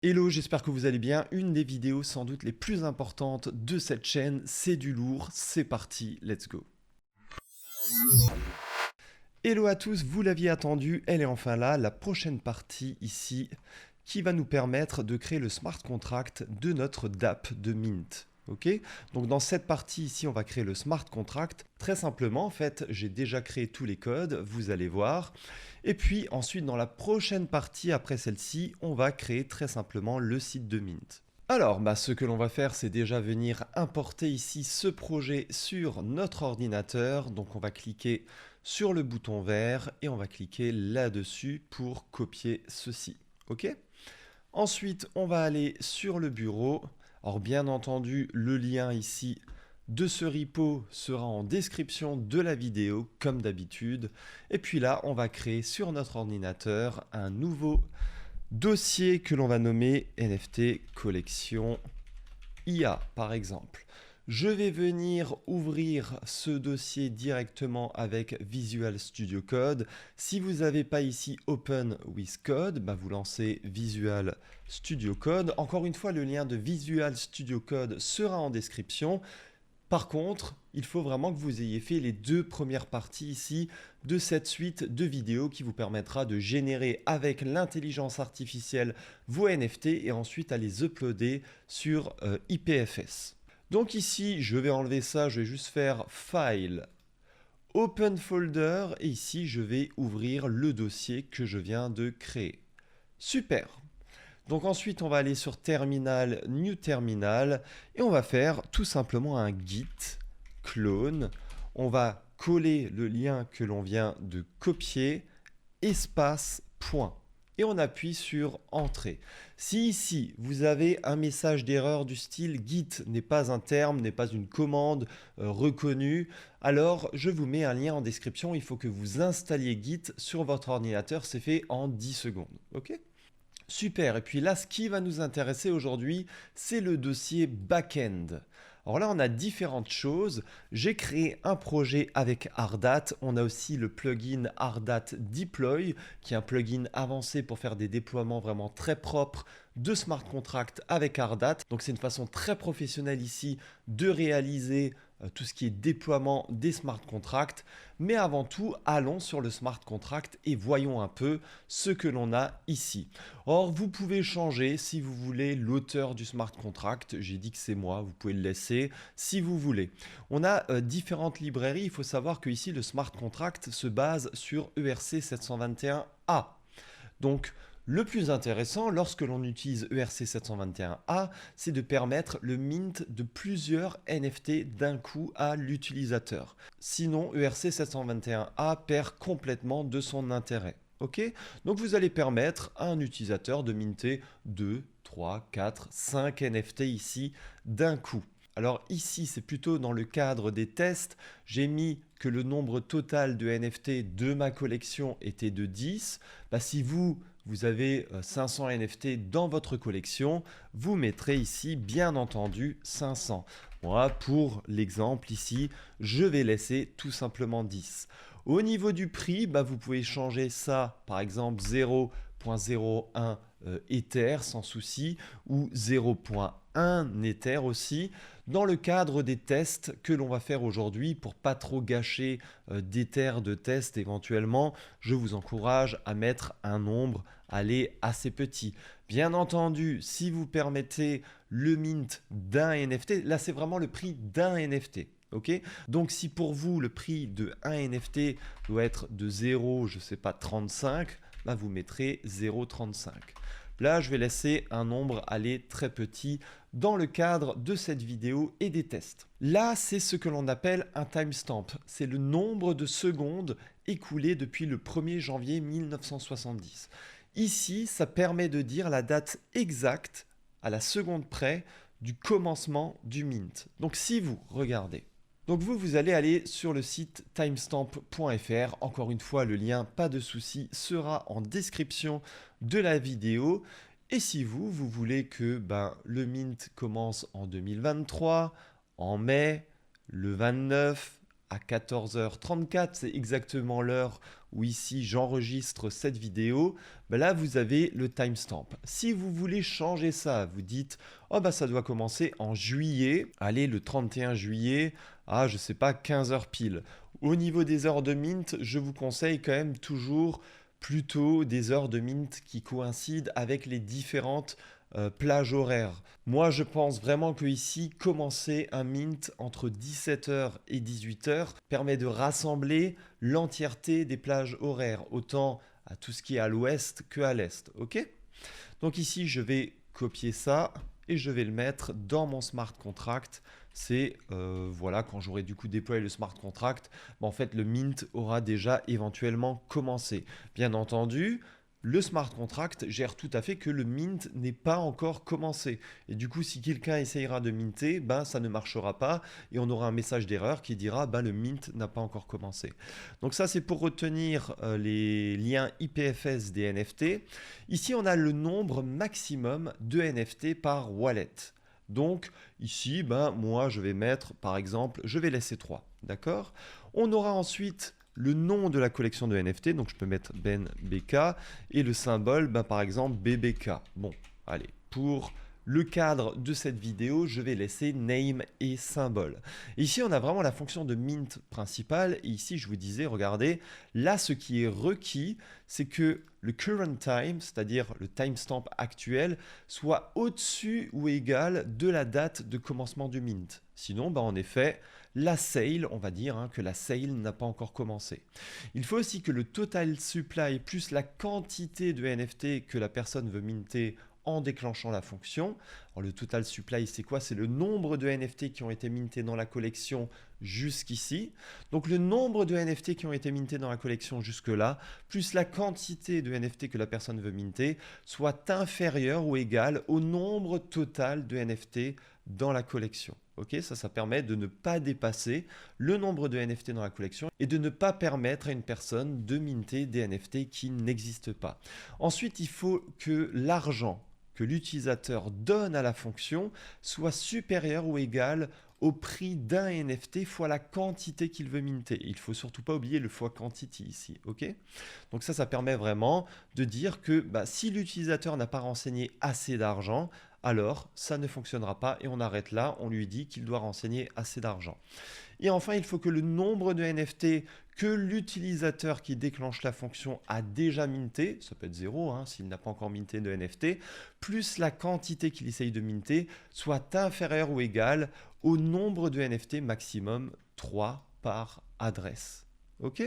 Hello, j'espère que vous allez bien. Une des vidéos sans doute les plus importantes de cette chaîne, c'est du lourd, c'est parti, let's go. Hello à tous, vous l'aviez attendu, elle est enfin là, la prochaine partie ici qui va nous permettre de créer le smart contract de notre DApp de Mint. Ok, donc dans cette partie ici, on va créer le smart contract. Très simplement, en fait, j'ai déjà créé tous les codes, vous allez voir. Et puis ensuite, dans la prochaine partie, après celle-ci, on va créer très simplement le site de Mint. Alors, ce que l'on va faire, c'est déjà venir importer ici ce projet sur notre ordinateur. Donc, on va cliquer sur le bouton vert et on va cliquer là-dessus pour copier ceci. OK ? Ensuite, on va aller sur le bureau. Alors, bien entendu, le lien ici de ce repo sera en description de la vidéo, comme d'habitude. Et puis là, on va créer sur notre ordinateur un nouveau dossier que l'on va nommer NFT collection IA, par exemple. Je vais venir ouvrir ce dossier directement avec Visual Studio Code. Si vous n'avez pas ici Open with Code, vous lancez Visual Studio Code. Encore une fois, le lien de Visual Studio Code sera en description. Par contre, il faut vraiment que vous ayez fait les deux premières parties ici de cette suite de vidéos qui vous permettra de générer avec l'intelligence artificielle vos NFT et ensuite à les uploader sur IPFS. Donc ici, je vais enlever ça, je vais juste faire File, Open Folder et ici, je vais ouvrir le dossier que je viens de créer. Super! Donc ensuite, on va aller sur Terminal, New Terminal, et on va faire tout simplement un git clone. On va coller le lien que l'on vient de copier, espace, point. Et on appuie sur Entrée. Si ici, vous avez un message d'erreur du style Git n'est pas un terme, n'est pas une commande reconnue, alors je vous mets un lien en description. Il faut que vous installiez Git sur votre ordinateur. C'est fait en 10 secondes. OK ? Super, et puis là, ce qui va nous intéresser aujourd'hui, c'est le dossier backend. Alors là, on a différentes choses. J'ai créé un projet avec Ardat. On a aussi le plugin Ardat Deploy, qui est un plugin avancé pour faire des déploiements vraiment très propres de smart contracts avec Ardat. Donc c'est une façon très professionnelle ici de réaliser tout ce qui est déploiement des smart contracts. Mais avant tout, allons sur le smart contract et voyons un peu ce que l'on a ici. Or, vous pouvez changer si vous voulez l'auteur du smart contract. J'ai dit que c'est moi, vous pouvez le laisser si vous voulez. On a différentes librairies. Il faut savoir que ici, le smart contract se base sur ERC 721A. Donc, le plus intéressant lorsque l'on utilise ERC 721A, c'est de permettre le mint de plusieurs NFT d'un coup à l'utilisateur. Sinon, ERC 721A perd complètement de son intérêt. Ok, donc vous allez permettre à un utilisateur de minter 2, 3, 4, 5 NFT ici d'un coup. Alors ici, c'est plutôt dans le cadre des tests. J'ai mis que le nombre total de NFT de ma collection était de 10. Si vous avez 500 NFT dans votre collection, vous mettrez ici, bien entendu, 500. Moi, pour l'exemple ici, je vais laisser tout simplement 10. Au niveau du prix, vous pouvez changer ça, par exemple 0.01 Ether sans souci ou 0.1 Ether aussi. Dans le cadre des tests que l'on va faire aujourd'hui, pour pas trop gâcher d'Ether de test éventuellement, je vous encourage à mettre un nombre assez petit. Bien entendu, si vous permettez le mint d'un NFT, là c'est vraiment le prix d'un NFT. Okay, donc si pour vous le prix de un NFT doit être de 0, je sais pas, 35, vous mettrez 0,35. Là, je vais laisser un nombre très petit dans le cadre de cette vidéo et des tests. Là, c'est ce que l'on appelle un timestamp. C'est le nombre de secondes écoulées depuis le 1er janvier 1970. Ici, ça permet de dire la date exacte à la seconde près du commencement du mint. Donc si vous regardez, donc vous allez aller sur le site timestamp.fr. Encore une fois, le lien, pas de souci, sera en description de la vidéo. Et si vous voulez que le mint commence en 2023, en mai, le 29, à 14h34, c'est exactement l'heure où ici j'enregistre cette vidéo, ben là vous avez le timestamp. Si vous voulez changer ça, vous dites oh bah ça doit commencer en juillet, allez le 31 juillet à je sais pas 15h pile. Au niveau des heures de mint, je vous conseille quand même toujours plutôt des heures de mint qui coïncident avec les différentes plages horaires. Moi, je pense vraiment que ici, commencer un mint entre 17h et 18h permet de rassembler l'entièreté des plages horaires, autant à tout ce qui est à l'ouest que à l'est. Ok? Donc ici, je vais copier ça et je vais le mettre dans mon smart contract. C'est voilà, quand j'aurai du coup déployé le smart contract, en fait le mint aura déjà éventuellement commencé. Bien entendu, le smart contract gère tout à fait que le mint n'est pas encore commencé. Et du coup, si quelqu'un essayera de minter, ben, ça ne marchera pas et on aura un message d'erreur qui dira ben, le mint n'a pas encore commencé. Donc ça, c'est pour retenir les liens IPFS des NFT. Ici, on a le nombre maximum de NFT par wallet. Donc ici, ben, moi, je vais mettre, par exemple, je vais laisser 3. D'accord? On aura ensuite le nom de la collection de NFT, donc je peux mettre Ben BK, et le symbole, ben, par exemple BBK. Bon, allez, pour le cadre de cette vidéo, je vais laisser name et symbole. Ici, on a vraiment la fonction de mint principale, et ici, je vous disais, regardez, là, ce qui est requis, c'est que le current time, c'est-à-dire le timestamp actuel, soit au-dessus ou égal de la date de commencement du mint. Sinon, ben, en effet, la sale, on va dire que la sale n'a pas encore commencé. Il faut aussi que le total supply plus la quantité de NFT que la personne veut minter en déclenchant la fonction. Alors, le total supply, c'est quoi? C'est le nombre de NFT qui ont été mintés dans la collection jusqu'ici. Donc le nombre de NFT qui ont été mintés dans la collection jusque-là, plus la quantité de NFT que la personne veut minter, soit inférieur ou égal au nombre total de NFT dans la collection. Ok, ça permet de ne pas dépasser le nombre de NFT dans la collection et de ne pas permettre à une personne de minter des NFT qui n'existent pas. Ensuite, il faut que l'argent que l'utilisateur donne à la fonction soit supérieur ou égal au prix d'un NFT fois la quantité qu'il veut minter. Il ne faut surtout pas oublier le fois quantity ici. Ok, donc ça permet vraiment de dire que si l'utilisateur n'a pas renseigné assez d'argent, alors ça ne fonctionnera pas et on arrête là, on lui dit qu'il doit renseigner assez d'argent. Et enfin, il faut que le nombre de NFT que l'utilisateur qui déclenche la fonction a déjà minté, ça peut être 0 s'il n'a pas encore minté de NFT, plus la quantité qu'il essaye de minter, soit inférieure ou égale au nombre de NFT maximum 3 par adresse. Ok ?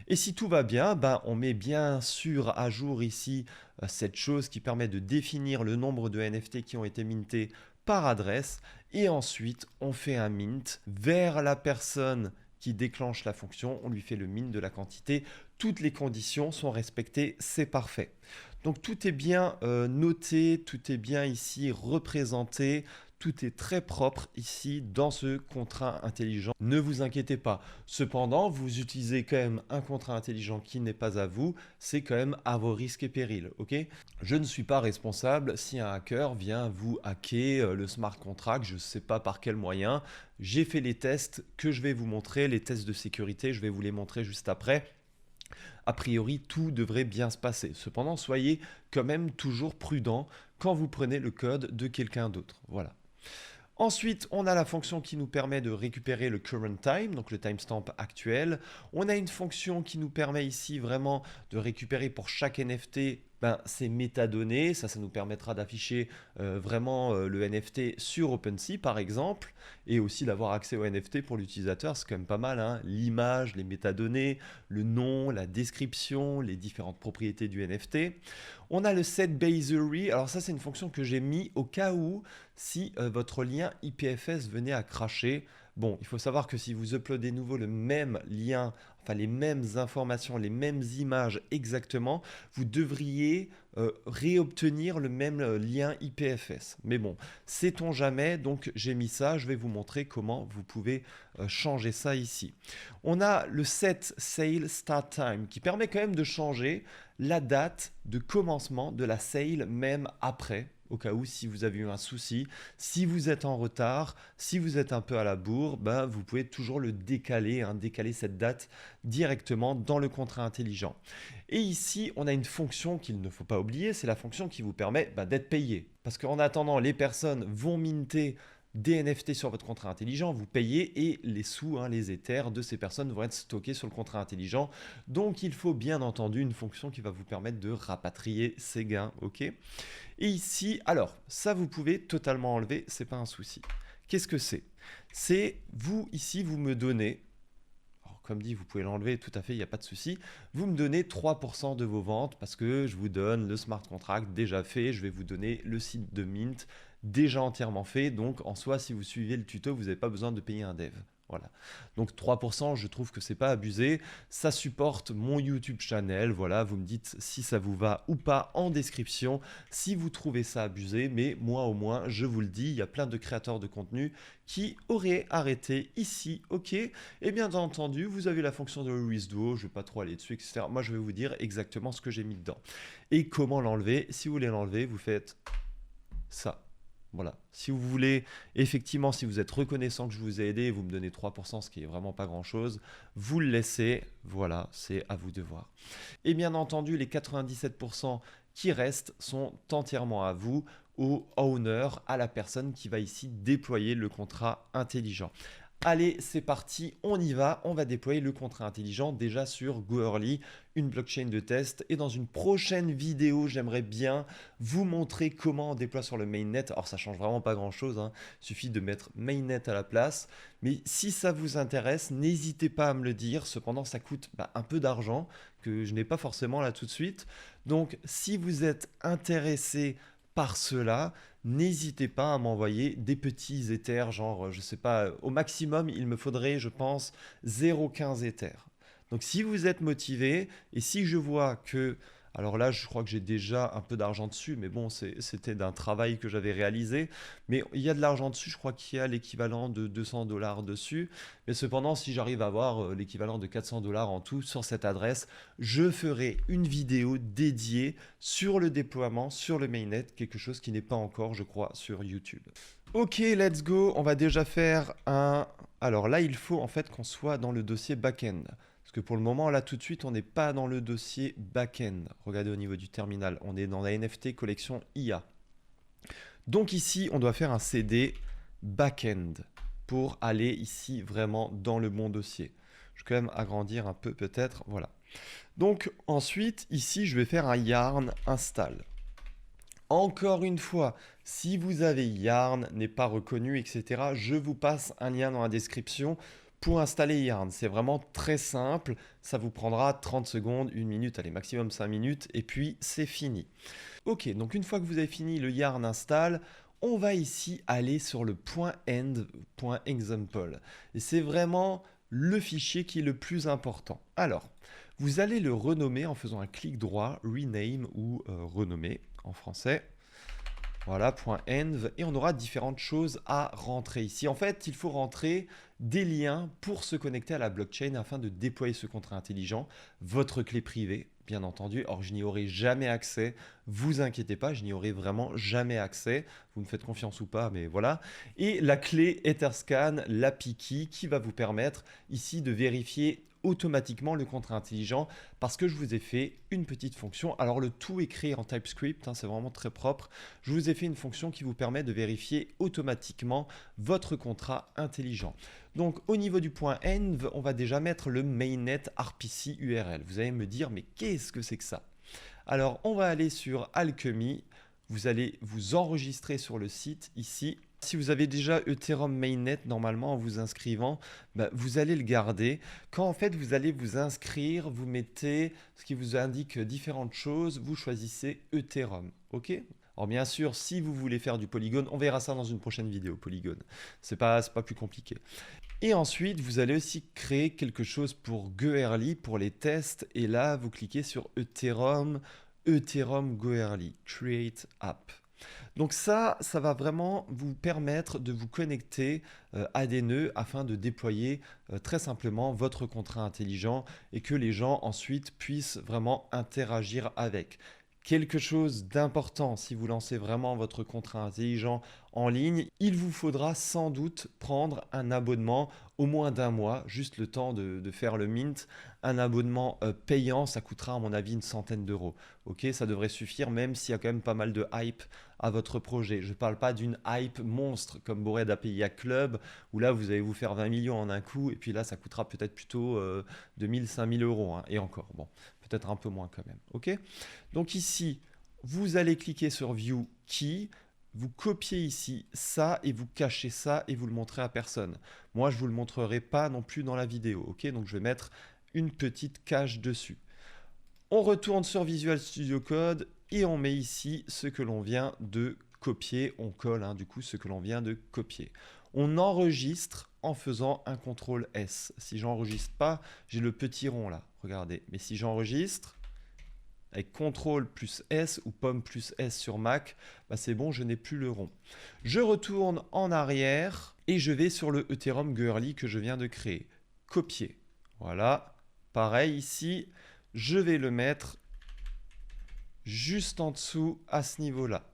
Et si tout va bien, on met bien sûr à jour ici cette chose qui permet de définir le nombre de NFT qui ont été mintés par adresse et ensuite on fait un mint vers la personne qui déclenche la fonction, on lui fait le mint de la quantité, toutes les conditions sont respectées, c'est parfait. Donc tout est bien noté, tout est bien ici représenté, tout est très propre ici dans ce contrat intelligent. Ne vous inquiétez pas. Cependant, vous utilisez quand même un contrat intelligent qui n'est pas à vous. C'est quand même à vos risques et périls. Ok ? Je ne suis pas responsable si un hacker vient vous hacker le smart contract. Je ne sais pas par quel moyen. J'ai fait les tests que je vais vous montrer, les tests de sécurité. Je vais vous les montrer juste après. A priori, tout devrait bien se passer. Cependant, soyez quand même toujours prudent quand vous prenez le code de quelqu'un d'autre. Voilà. Ensuite, on a la fonction qui nous permet de récupérer le current time, donc le timestamp actuel. On a une fonction qui nous permet ici vraiment de récupérer pour chaque NFT ces métadonnées. Ça nous permettra d'afficher vraiment le NFT sur OpenSea par exemple, et aussi d'avoir accès au NFT pour l'utilisateur. C'est quand même pas mal, l'image, les métadonnées, le nom, la description, les différentes propriétés du NFT. On a le set basery. Alors ça, c'est une fonction que j'ai mis au cas où si votre lien IPFS venait à cracher. Bon, il faut savoir que si vous uploadez nouveau le même lien, enfin les mêmes informations, les mêmes images exactement, vous devriez réobtenir le même lien IPFS. Mais bon, sait-on jamais, donc j'ai mis ça, je vais vous montrer comment vous pouvez changer ça ici. On a le set sale start time qui permet quand même de changer la date de commencement de la sale même après. au cas où si vous avez eu un souci, si vous êtes en retard, si vous êtes un peu à la bourre, bah, vous pouvez toujours le décaler, hein, décaler cette date directement dans le contrat intelligent. Et ici, on a une fonction qu'il ne faut pas oublier, c'est la fonction qui vous permet d'être payé. Parce qu'en attendant, les personnes vont minter des NFT sur votre contrat intelligent, vous payez et les sous, hein, les Ethers de ces personnes vont être stockés sur le contrat intelligent. Donc il faut bien entendu une fonction qui va vous permettre de rapatrier ces gains, ok? Et ici, alors ça vous pouvez totalement enlever, c'est pas un souci. Qu'est-ce que c'est? C'est vous ici, vous me donnez, alors, comme dit, vous pouvez l'enlever tout à fait, il n'y a pas de souci. Vous me donnez 3% de vos ventes parce que je vous donne le smart contract déjà fait, je vais vous donner le site de Mint déjà entièrement fait. Donc en soi, si vous suivez le tuto, vous n'avez pas besoin de payer un dev. Voilà. Donc 3%, je trouve que c'est pas abusé. Ça supporte mon YouTube channel. Voilà, vous me dites si ça vous va ou pas en description, si vous trouvez ça abusé. Mais moi au moins, je vous le dis, il y a plein de créateurs de contenu qui auraient arrêté ici. Ok. Et bien entendu, vous avez la fonction de Release Duo. Je ne vais pas trop aller dessus, etc. Moi, je vais vous dire exactement ce que j'ai mis dedans. Et comment l'enlever. Si vous voulez l'enlever, vous faites ça. Voilà. Si vous voulez, effectivement, si vous êtes reconnaissant que je vous ai aidé, vous me donnez 3%, ce qui est vraiment pas grand-chose, vous le laissez. Voilà, c'est à vous de voir. Et bien entendu, les 97% qui restent sont entièrement à vous, au owner, à la personne qui va ici déployer le contrat intelligent. Allez, c'est parti, on y va. On va déployer le contrat intelligent déjà sur Goerli, une blockchain de test. Et dans une prochaine vidéo, j'aimerais bien vous montrer comment on déploie sur le mainnet. Alors, ça change vraiment pas grand-chose, hein. Il suffit de mettre mainnet à la place. Mais si ça vous intéresse, n'hésitez pas à me le dire. Cependant, ça coûte un peu d'argent que je n'ai pas forcément là tout de suite. Donc, si vous êtes intéressé par cela, n'hésitez pas à m'envoyer des petits Ethers, genre, je sais pas, au maximum, il me faudrait, je pense, 0,15 Ethers. Donc si vous êtes motivé, et si je vois que, alors là, je crois que j'ai déjà un peu d'argent dessus, mais bon, c'était d'un travail que j'avais réalisé, mais il y a de l'argent dessus, je crois qu'il y a l'équivalent de 200 $ dessus, mais cependant, si j'arrive à avoir l'équivalent de 400 $ en tout sur cette adresse, je ferai une vidéo dédiée sur le déploiement, sur le mainnet, quelque chose qui n'est pas encore, je crois, sur YouTube. Ok, let's go, on va déjà faire un... Alors là, il faut en fait qu'on soit dans le dossier backend. Parce que pour le moment, là, tout de suite, on n'est pas dans le dossier backend. Regardez au niveau du terminal, on est dans la NFT collection IA. Donc ici, on doit faire un CD backend pour aller ici vraiment dans le bon dossier. Je vais quand même agrandir un peu peut-être, voilà. Donc ensuite, ici, je vais faire un yarn install. Encore une fois, si vous avez Yarn, n'est pas reconnu, etc., je vous passe un lien dans la description pour installer Yarn. C'est vraiment très simple, ça vous prendra 30 secondes, 1 minute, allez maximum 5 minutes, et puis c'est fini. Ok, donc une fois que vous avez fini le Yarn install, on va ici aller sur le .end.example. Et c'est vraiment le fichier qui est le plus important. Alors, vous allez le renommer en faisant un clic droit, rename ou renommer en français. Voilà, .env, et on aura différentes choses à rentrer ici. En fait, il faut rentrer des liens pour se connecter à la blockchain afin de déployer ce contrat intelligent, votre clé privée, bien entendu. Or, je n'y aurai jamais accès, vous inquiétez pas, je n'y aurai vraiment jamais accès. Vous me faites confiance ou pas, mais voilà. Et la clé Etherscan, l'API key, qui va vous permettre ici de vérifier automatiquement le contrat intelligent parce que je vous ai fait une petite fonction. Alors le tout est créé en TypeScript, hein, c'est vraiment très propre. Je vous ai fait une fonction qui vous permet de vérifier automatiquement votre contrat intelligent. Donc au niveau du .env, on va déjà mettre le mainnet RPC URL. Vous allez me dire, mais qu'est-ce que c'est que ça? Alors on va aller sur Alchemy, vous allez vous enregistrer sur le site ici. Si vous avez déjà Ethereum Mainnet, normalement, en vous inscrivant, vous allez le garder. Quand en fait vous allez vous inscrire, vous mettez ce qui vous indique différentes choses, vous choisissez Ethereum, ok? Alors bien sûr, si vous voulez faire du Polygon, on verra ça dans une prochaine vidéo, Polygon. C'est pas plus compliqué. Et ensuite, vous allez aussi créer quelque chose pour Goerli, pour les tests. Et là, vous cliquez sur Ethereum Goerli, Create App. Donc ça va vraiment vous permettre de vous connecter à des nœuds afin de déployer très simplement votre contrat intelligent et que les gens ensuite puissent vraiment interagir avec. Quelque chose d'important, si vous lancez vraiment votre contrat intelligent en ligne, il vous faudra sans doute prendre un abonnement au moins d'un mois, juste le temps de faire le mint. Un abonnement payant, ça coûtera à mon avis une centaine d'euros. Ok, ça devrait suffire même s'il y a quand même pas mal de hype à votre projet. Je ne parle pas d'une hype monstre comme Bored API Club, où là vous allez vous faire 20 millions en un coup, et puis là ça coûtera peut-être plutôt 2000, 5000 euros, hein, et encore, bon, peut-être un peu moins quand même. Ok. Donc ici, vous allez cliquer sur View Key, vous copiez ici ça et vous cachez ça et vous le montrez à personne. Moi, je ne vous le montrerai pas non plus dans la vidéo, ok? Donc je vais mettre une petite cache dessus. On retourne sur Visual Studio Code et on met ici ce que l'on vient de copier. On colle du coup ce que l'on vient de copier. On enregistre en faisant un CTRL S. Si j'enregistre pas, j'ai le petit rond là, regardez. Mais si j'enregistre, avec CTRL plus S ou pomme plus S sur Mac, bah c'est bon, je n'ai plus le rond. Je retourne en arrière et je vais sur le Ethereum Girly que je viens de créer. Copier. Voilà. Pareil ici, je vais le mettre juste en dessous à ce niveau-là.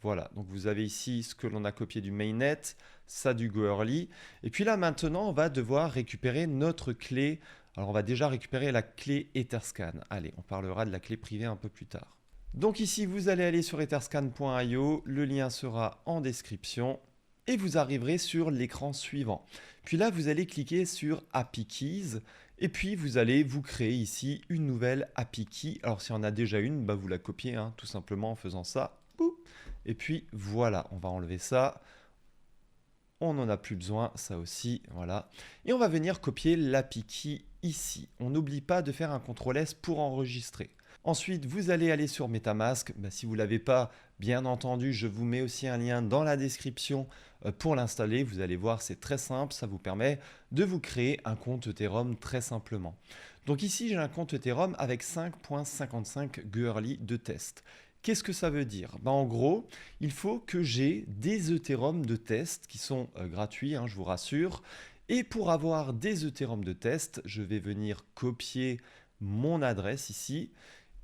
Voilà, donc vous avez ici ce que l'on a copié du mainnet, ça du Goerli. Et puis là maintenant, on va devoir récupérer notre clé. Alors on va déjà récupérer la clé Etherscan. Allez, on parlera de la clé privée un peu plus tard. Donc ici, vous allez aller sur etherscan.io, le lien sera en description et vous arriverez sur l'écran suivant. Puis là, vous allez cliquer sur API Keys et puis vous allez vous créer ici une nouvelle API Key. Alors si on a déjà une, bah, vous la copiez tout simplement en faisant ça. Et puis voilà, on va enlever ça. On n'en a plus besoin, ça aussi, voilà. Et on va venir copier l'API Key ici. On n'oublie pas de faire un CTRL S pour enregistrer. Ensuite, vous allez aller sur MetaMask. Si vous ne l'avez pas, bien entendu, je vous mets aussi un lien dans la description pour l'installer. Vous allez voir, c'est très simple. Ça vous permet de vous créer un compte Ethereum très simplement. Donc ici, j'ai un compte Ethereum avec 5.55 Goerli de test. Qu'est-ce que ça veut dire? En gros, il faut que j'ai des Ethereum de test qui sont gratuits, je vous rassure. Et pour avoir des Ethereum de test, je vais venir copier mon adresse ici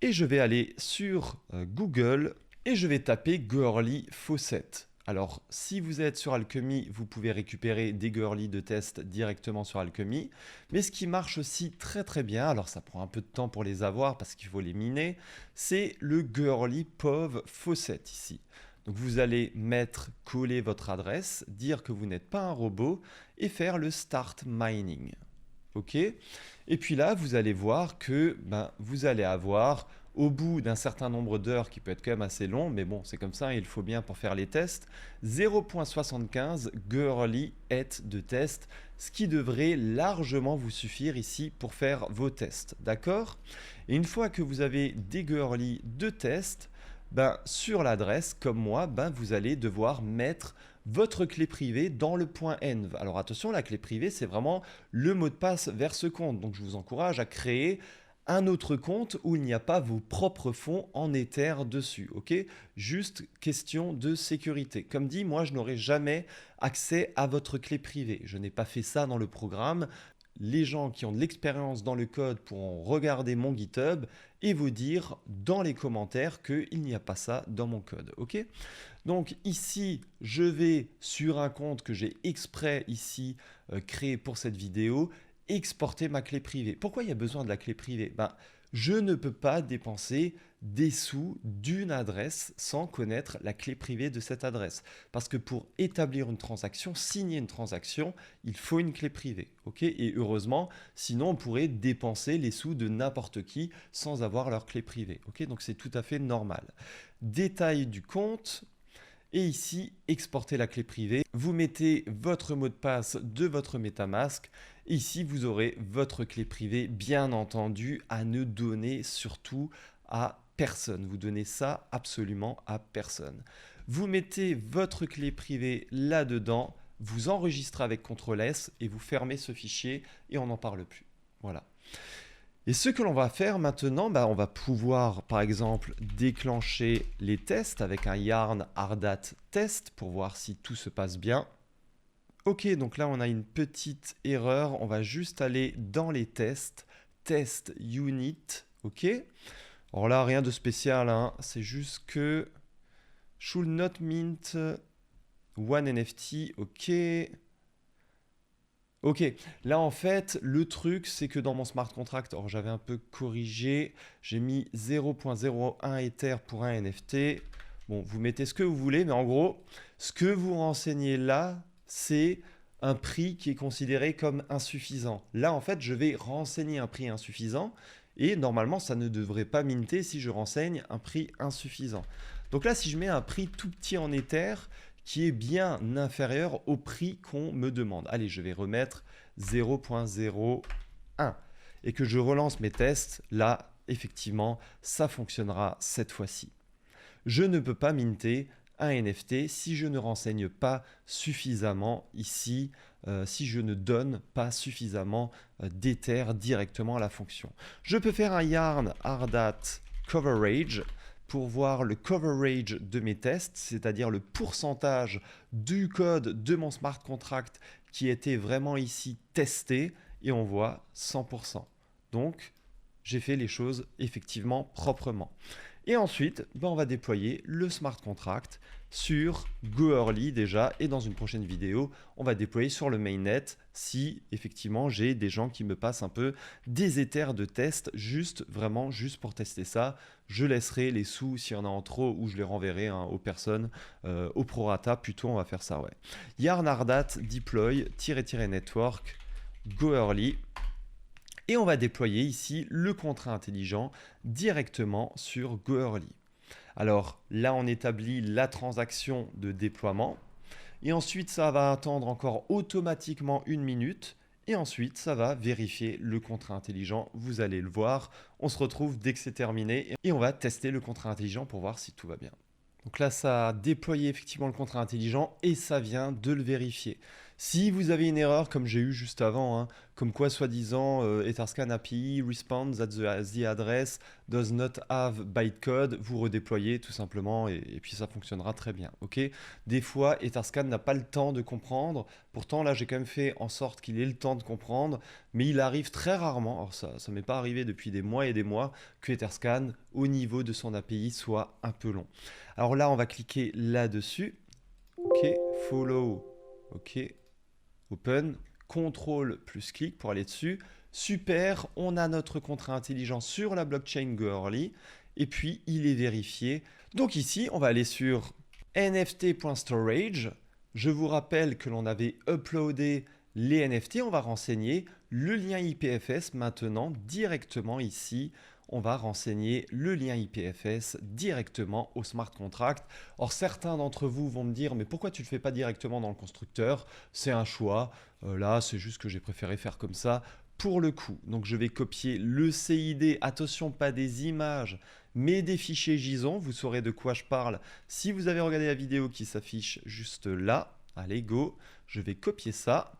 et je vais aller sur Google et je vais taper Goerli Faucet. Alors, si vous êtes sur Alchemy, vous pouvez récupérer des Goerli de test directement sur Alchemy. Mais ce qui marche aussi très très bien, alors ça prend un peu de temps pour les avoir parce qu'il faut les miner, c'est le Goerli POV Faucet ici. Donc vous allez coller votre adresse, dire que vous n'êtes pas un robot et faire le Start Mining. Ok. Et puis là, vous allez voir que vous allez avoir, au bout d'un certain nombre d'heures, qui peut être quand même assez long, mais bon, c'est comme ça, il faut bien pour faire les tests, 0.75 Goerli het de test, ce qui devrait largement vous suffire ici pour faire vos tests, d'accord? Et une fois que vous avez des Goerli de test, sur l'adresse, comme moi, vous allez devoir mettre votre clé privée dans le point env. Alors attention, la clé privée, c'est vraiment le mot de passe vers ce compte. Donc je vous encourage à créer un autre compte où il n'y a pas vos propres fonds en Ether dessus, ok? Juste question de sécurité. Comme dit, moi, je n'aurai jamais accès à votre clé privée. Je n'ai pas fait ça dans le programme. Les gens qui ont de l'expérience dans le code pourront regarder mon GitHub et vous dire dans les commentaires qu'il n'y a pas ça dans mon code, ok? Donc ici, je vais sur un compte que j'ai exprès ici créé pour cette vidéo, exporter ma clé privée. Pourquoi il y a besoin de la clé privée? Je ne peux pas dépenser des sous d'une adresse sans connaître la clé privée de cette adresse. Parce que pour établir une transaction, signer une transaction, il faut une clé privée. Et heureusement, sinon on pourrait dépenser les sous de n'importe qui sans avoir leur clé privée. Donc c'est tout à fait normal. Détail du compte. Et ici, exporter la clé privée. Vous mettez votre mot de passe de votre MetaMask. Ici, vous aurez votre clé privée, bien entendu, à ne donner surtout à personne. Vous donnez ça absolument à personne. Vous mettez votre clé privée là-dedans, vous enregistrez avec CTRL S et vous fermez ce fichier et on n'en parle plus. Voilà. Et ce que l'on va faire maintenant, on va pouvoir par exemple déclencher les tests avec un yarn ardat test pour voir si tout se passe bien. Ok, donc là on a une petite erreur, on va juste aller dans les tests, test unit, ok. Alors là, rien de spécial, hein. C'est juste que should not mint one NFT, ok. Ok, là en fait, le truc, c'est que dans mon smart contract, alors j'avais un peu corrigé, j'ai mis 0.01 Ether pour un NFT. Bon, vous mettez ce que vous voulez, mais en gros, ce que vous renseignez là, c'est un prix qui est considéré comme insuffisant. Là, en fait, je vais renseigner un prix insuffisant, et normalement, ça ne devrait pas minter si je renseigne un prix insuffisant. Donc là, si je mets un prix tout petit en Ether, qui est bien inférieur au prix qu'on me demande. Allez, je vais remettre 0.01 et que je relance mes tests. Là, effectivement, ça fonctionnera cette fois-ci. Je ne peux pas minter un NFT si je ne renseigne pas suffisamment ici, si je ne donne pas suffisamment d'Ether directement à la fonction. Je peux faire un yarn ardat coverage pour voir le coverage de mes tests, c'est-à-dire le pourcentage du code de mon smart contract qui était vraiment ici testé, et on voit 100%. Donc, j'ai fait les choses effectivement proprement. Et ensuite, on va déployer le smart contract sur Goerli déjà, et dans une prochaine vidéo, on va déployer sur le mainnet si effectivement j'ai des gens qui me passent un peu des Ethers de test, vraiment juste pour tester ça. Je laisserai les sous s'il y en a en trop, ou je les renverrai aux personnes, au prorata plutôt, on va faire ça, ouais. Yarn ardat deploy-network Goerli. Et on va déployer ici le contrat intelligent directement sur Goerli. Alors là, on établit la transaction de déploiement. Et ensuite, ça va attendre encore automatiquement 1 minute. Et ensuite, ça va vérifier le contrat intelligent. Vous allez le voir. On se retrouve dès que c'est terminé. Et on va tester le contrat intelligent pour voir si tout va bien. Donc là, ça a déployé effectivement le contrat intelligent et ça vient de le vérifier. Si vous avez une erreur, comme j'ai eu juste avant, hein, comme quoi soi-disant Etherscan API responds that the address does not have bytecode, vous redéployez tout simplement et puis ça fonctionnera très bien. Okay, des fois, Etherscan n'a pas le temps de comprendre. Pourtant, là, j'ai quand même fait en sorte qu'il ait le temps de comprendre, mais il arrive très rarement, alors ça ne m'est pas arrivé depuis des mois et des mois, que Etherscan, au niveau de son API, soit un peu long. Alors là, on va cliquer là-dessus. OK, follow. OK, open. Contrôle plus clic pour aller dessus. Super, on a notre contrat intelligent sur la blockchain Goerli. Et puis, il est vérifié. Donc ici, on va aller sur nft.storage. Je vous rappelle que l'on avait uploadé les NFT. On va renseigner le lien IPFS maintenant directement ici. On va renseigner le lien IPFS directement au smart contract. Or, certains d'entre vous vont me dire, mais pourquoi tu ne le fais pas directement dans le constructeur? C'est un choix. Là, c'est juste que j'ai préféré faire comme ça pour le coup. Donc, je vais copier le CID. Attention, pas des images, mais des fichiers JSON. Vous saurez de quoi je parle si vous avez regardé la vidéo qui s'affiche juste là. Allez, go. Je vais copier ça.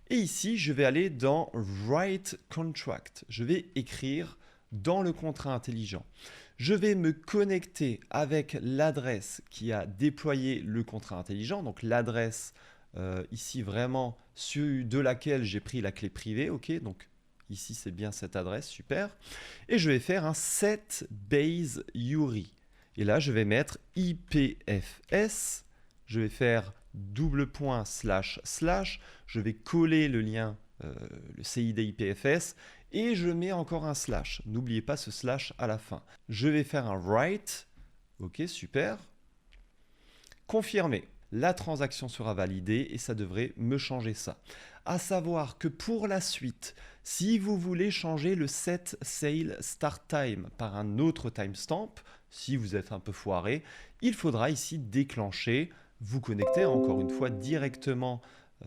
Et ici, je vais aller dans Write Contract. Je vais écrire dans le contrat intelligent. Je vais me connecter avec l'adresse qui a déployé le contrat intelligent, donc l'adresse ici vraiment de laquelle j'ai pris la clé privée, ok, donc ici c'est bien cette adresse, super. Et je vais faire un set base URI. Et là je vais mettre IPFS, je vais faire double point slash slash, je vais coller le lien, le CID IPFS, et je mets encore un slash. N'oubliez pas ce slash à la fin. Je vais faire un write. Ok, super. Confirmer. La transaction sera validée et ça devrait me changer ça. À savoir que pour la suite, si vous voulez changer le set sale start time par un autre timestamp, si vous êtes un peu foiré, il faudra ici déclencher, vous connecter encore une fois directement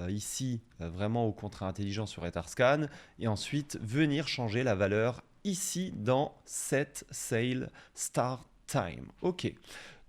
ici vraiment au contrat intelligent sur Etherscan et ensuite venir changer la valeur ici dans set sale start time. Ok.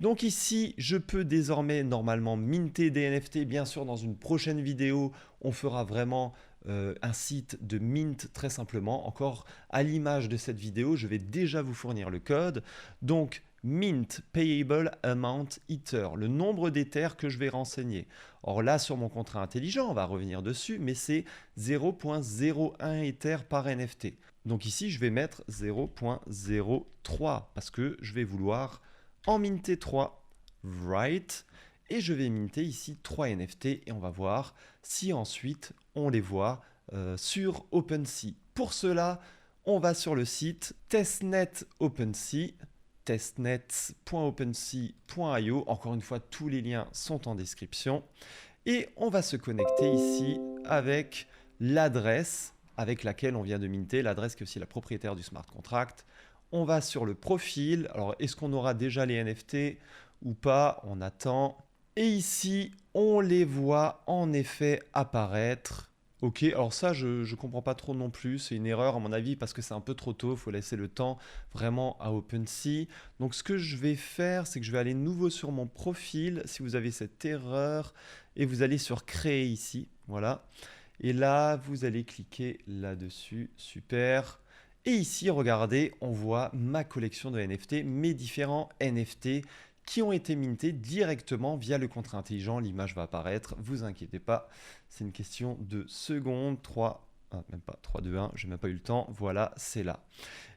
Donc ici, je peux désormais normalement minter des NFT. Bien sûr, dans une prochaine vidéo, on fera vraiment un site de mint très simplement. Encore à l'image de cette vidéo, je vais déjà vous fournir le code. Donc, mint payable amount ether, le nombre d'ethers que je vais renseigner. Or là, sur mon contrat intelligent, on va revenir dessus, mais c'est 0.01 ether par NFT. Donc ici, je vais mettre 0.03 parce que je vais vouloir en minter 3. Right. Et je vais minter ici 3 NFT et on va voir si ensuite on les voit sur OpenSea. Pour cela, on va sur le site testnet OpenSea, testnet.opensea.io. Encore une fois, tous les liens sont en description. Et on va se connecter ici avec l'adresse avec laquelle on vient de minter, l'adresse qui est aussi la propriétaire du smart contract. On va sur le profil. Alors, est-ce qu'on aura déjà les NFT ou pas? On attend. Et ici, on les voit en effet apparaître. Ok, alors ça, je ne comprends pas trop non plus. C'est une erreur à mon avis parce que c'est un peu trop tôt. Il faut laisser le temps vraiment à OpenSea. Donc, ce que je vais faire, c'est que je vais aller nouveau sur mon profil. Si vous avez cette erreur, et vous allez sur créer ici. Voilà. Et là, vous allez cliquer là-dessus. Super. Et ici, regardez, on voit ma collection de NFT, mes différents NFT qui ont été mintés directement via le contrat intelligent. L'image va apparaître, vous inquiétez pas, c'est une question de secondes. 3, même pas 3, 2, 1, j'ai même pas eu le temps. Voilà, c'est là.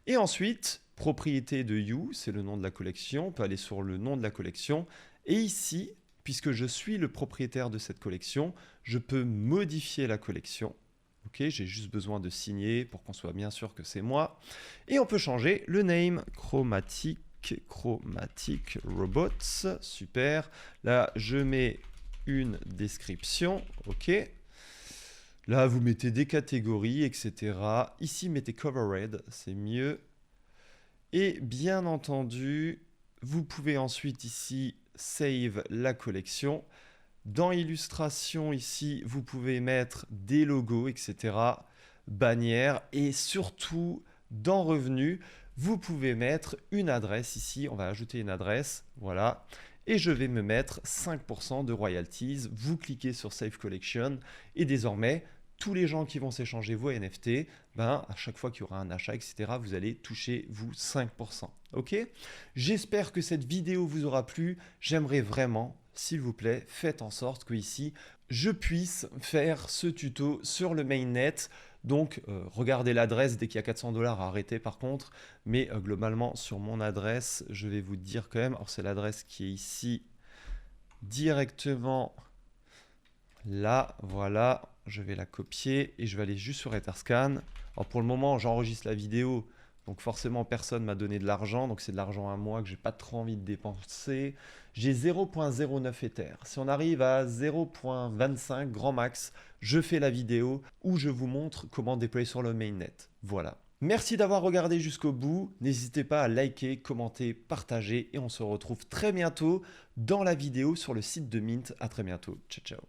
Et ensuite, propriété de You, c'est le nom de la collection. On peut aller sur le nom de la collection. Et ici, puisque je suis le propriétaire de cette collection, je peux modifier la collection. Ok, j'ai juste besoin de signer pour qu'on soit bien sûr que c'est moi. Et on peut changer le name Chromatic Robots. Super. Là, je mets une description. Ok. Là, vous mettez des catégories, etc. Ici, mettez covered, c'est mieux. Et bien entendu, vous pouvez ensuite ici save la collection. Dans illustration ici, vous pouvez mettre des logos, etc. Bannières et surtout dans revenus, vous pouvez mettre une adresse ici. On va ajouter une adresse, voilà. Et je vais me mettre 5% de royalties. Vous cliquez sur Save Collection et désormais, tous les gens qui vont s'échanger vos NFT, à chaque fois qu'il y aura un achat, etc., vous allez toucher, vous, 5%. Ok? J'espère que cette vidéo vous aura plu. J'aimerais vraiment, s'il vous plaît, faites en sorte que ici, je puisse faire ce tuto sur le mainnet. Donc, regardez l'adresse dès qu'il y a 400 $, arrêtez par contre. Mais globalement, sur mon adresse, je vais vous dire quand même, alors c'est l'adresse qui est ici, directement là, voilà. Je vais la copier et je vais aller juste sur Etherscan. Alors pour le moment, j'enregistre la vidéo, donc forcément personne m'a donné de l'argent, donc c'est de l'argent à moi que j'ai pas trop envie de dépenser. J'ai 0.09 Ether. Si on arrive à 0.25 grand max, je fais la vidéo où je vous montre comment déployer sur le mainnet. Voilà. Merci d'avoir regardé jusqu'au bout. N'hésitez pas à liker, commenter, partager et on se retrouve très bientôt dans la vidéo sur le site de Mint. À très bientôt. Ciao, ciao.